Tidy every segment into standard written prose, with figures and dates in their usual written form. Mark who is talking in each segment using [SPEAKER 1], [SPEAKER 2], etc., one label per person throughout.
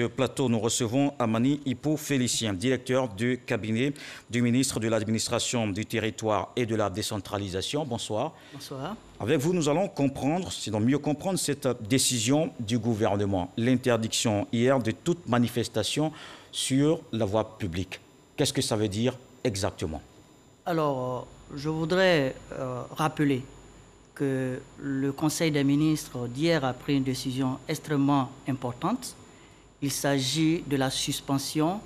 [SPEAKER 1] Au plateau, nous recevons Amani Hippo Félicien, directeur du cabinet du ministre de l'Administration du Territoire et de la Décentralisation. Bonsoir.
[SPEAKER 2] Bonsoir.
[SPEAKER 1] Avec vous, nous allons comprendre, sinon mieux comprendre, cette décision du gouvernement, l'interdiction hier de toute manifestation sur la voie publique. Qu'est-ce que ça veut dire exactement?
[SPEAKER 2] Alors, je voudrais rappeler que le Conseil des ministres d'hier a pris une décision extrêmement importante. Il s'agit de la suspension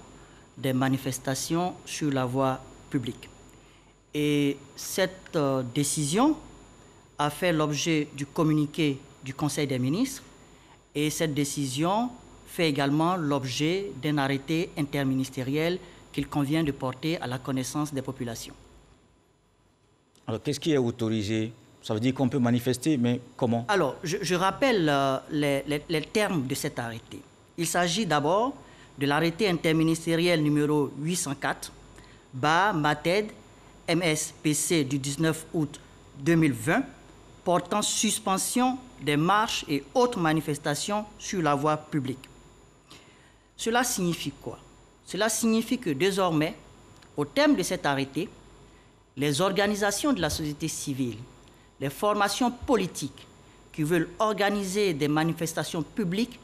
[SPEAKER 2] des manifestations sur la voie publique. Et cette décision a fait l'objet du communiqué du Conseil des ministres et cette décision fait également l'objet d'un arrêté interministériel qu'il convient de porter à la connaissance des populations.
[SPEAKER 1] Alors, qu'est-ce qui est autorisé? Ça veut dire qu'on peut manifester, mais comment?
[SPEAKER 2] Alors, je rappelle les termes de cet arrêté. Il s'agit d'abord de l'arrêté interministériel numéro 804/MATED-MSPC du 19 août 2020 portant suspension des marches et autres manifestations sur la voie publique. Cela signifie quoi? Cela signifie que désormais, au terme de cet arrêté, les organisations de la société civile, les formations politiques qui veulent organiser des manifestations publiques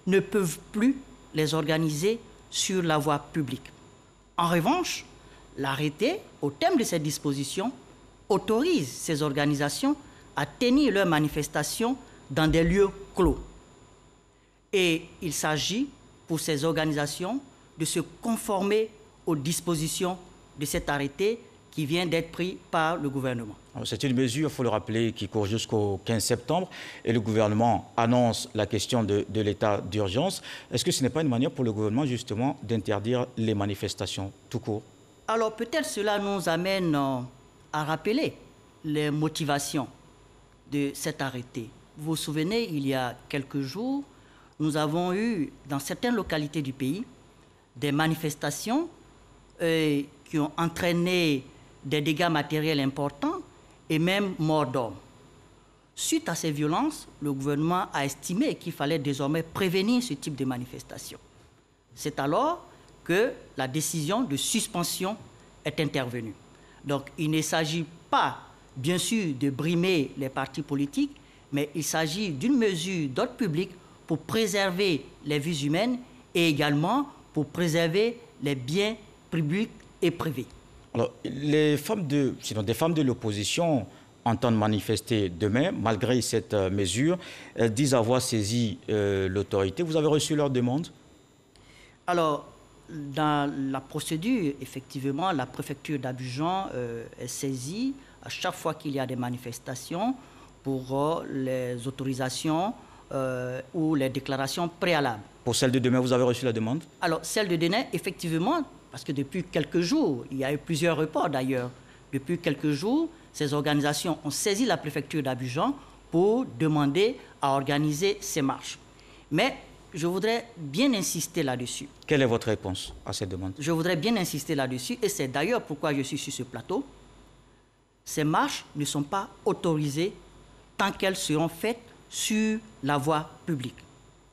[SPEAKER 2] ne peuvent plus les organiser sur la voie publique. En revanche, l'arrêté, au terme de cette disposition, autorise ces organisations à tenir leurs manifestations dans des lieux clos. Et il s'agit pour ces organisations de se conformer aux dispositions de cet arrêté qui vient d'être pris par le gouvernement.
[SPEAKER 1] C'est une mesure, il faut le rappeler, qui court jusqu'au 15 septembre et le gouvernement annonce la question de l'état d'urgence. Est-ce que ce n'est pas une manière pour le gouvernement justement d'interdire les manifestations tout court?
[SPEAKER 2] Alors peut-être cela nous amène à rappeler les motivations de cet arrêté. Vous vous souvenez, il y a quelques jours, nous avons eu dans certaines localités du pays des manifestations qui ont entraîné des dégâts matériels importants et même mort d'hommes. Suite à ces violences, le gouvernement a estimé qu'il fallait désormais prévenir ce type de manifestation. C'est alors que la décision de suspension est intervenue. Donc il ne s'agit pas, bien sûr, de brimer les partis politiques, mais il s'agit d'une mesure d'ordre public pour préserver les vies humaines et également pour préserver les biens publics et privés.
[SPEAKER 1] Alors, des femmes de l'opposition entendent manifester demain, malgré cette mesure. Elles disent avoir saisi l'autorité. Vous avez reçu leur demande?
[SPEAKER 2] Alors, dans la procédure, effectivement, la préfecture d'Abidjan est saisie à chaque fois qu'il y a des manifestations pour les autorisations ou les déclarations préalables.
[SPEAKER 1] Pour celle de demain, vous avez reçu la demande?
[SPEAKER 2] Alors, celle de demain, effectivement, parce que depuis quelques jours, il y a eu plusieurs reports d'ailleurs, depuis quelques jours, ces organisations ont saisi la préfecture d'Abidjan pour demander à organiser ces marches. Mais je voudrais bien insister là-dessus.
[SPEAKER 1] Quelle est votre réponse à cette demande?
[SPEAKER 2] Je voudrais bien insister là-dessus, et c'est d'ailleurs pourquoi je suis sur ce plateau. Ces marches ne sont pas autorisées tant qu'elles seront faites sur la voie publique.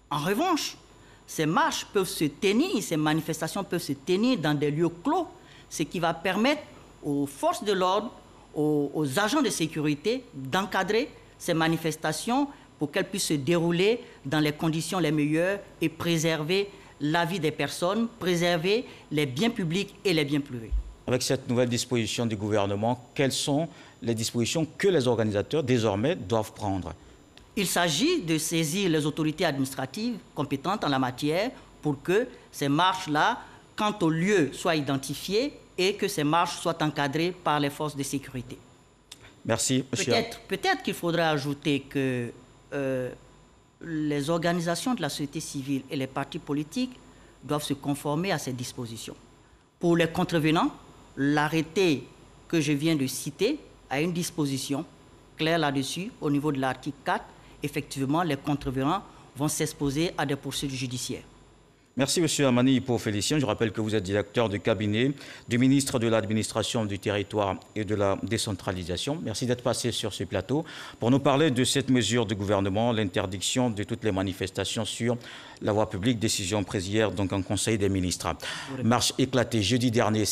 [SPEAKER 2] En revanche, ces marches peuvent se tenir, ces manifestations peuvent se tenir dans des lieux clos, ce qui va permettre aux forces de l'ordre, aux agents de sécurité d'encadrer ces manifestations pour qu'elles puissent se dérouler dans les conditions les meilleures et préserver la vie des personnes, préserver les biens publics et les biens privés.
[SPEAKER 1] Avec cette nouvelle disposition du gouvernement, quelles sont les dispositions que les organisateurs désormais doivent prendre?
[SPEAKER 2] Il s'agit de saisir les autorités administratives compétentes en la matière pour que ces marches-là, quant au lieu, soient identifiées et que ces marches soient encadrées par les forces de sécurité.
[SPEAKER 1] Merci, monsieur.
[SPEAKER 2] Peut-être qu'il faudra ajouter que les organisations de la société civile et les partis politiques doivent se conformer à ces dispositions. Pour les contrevenants, l'arrêté que je viens de citer a une disposition claire là-dessus au niveau de l'article 4. Effectivement, les contrevenants vont s'exposer à des poursuites judiciaires.
[SPEAKER 1] Merci, M. Amani Hippo-Félicien. Je rappelle que vous êtes directeur de cabinet du ministre de l'Administration du Territoire et de la Décentralisation. Merci d'être passé sur ce plateau pour nous parler de cette mesure du gouvernement, l'interdiction de toutes les manifestations sur la voie publique, décision prise hier donc en Conseil des ministres. Marche éclatée jeudi dernier.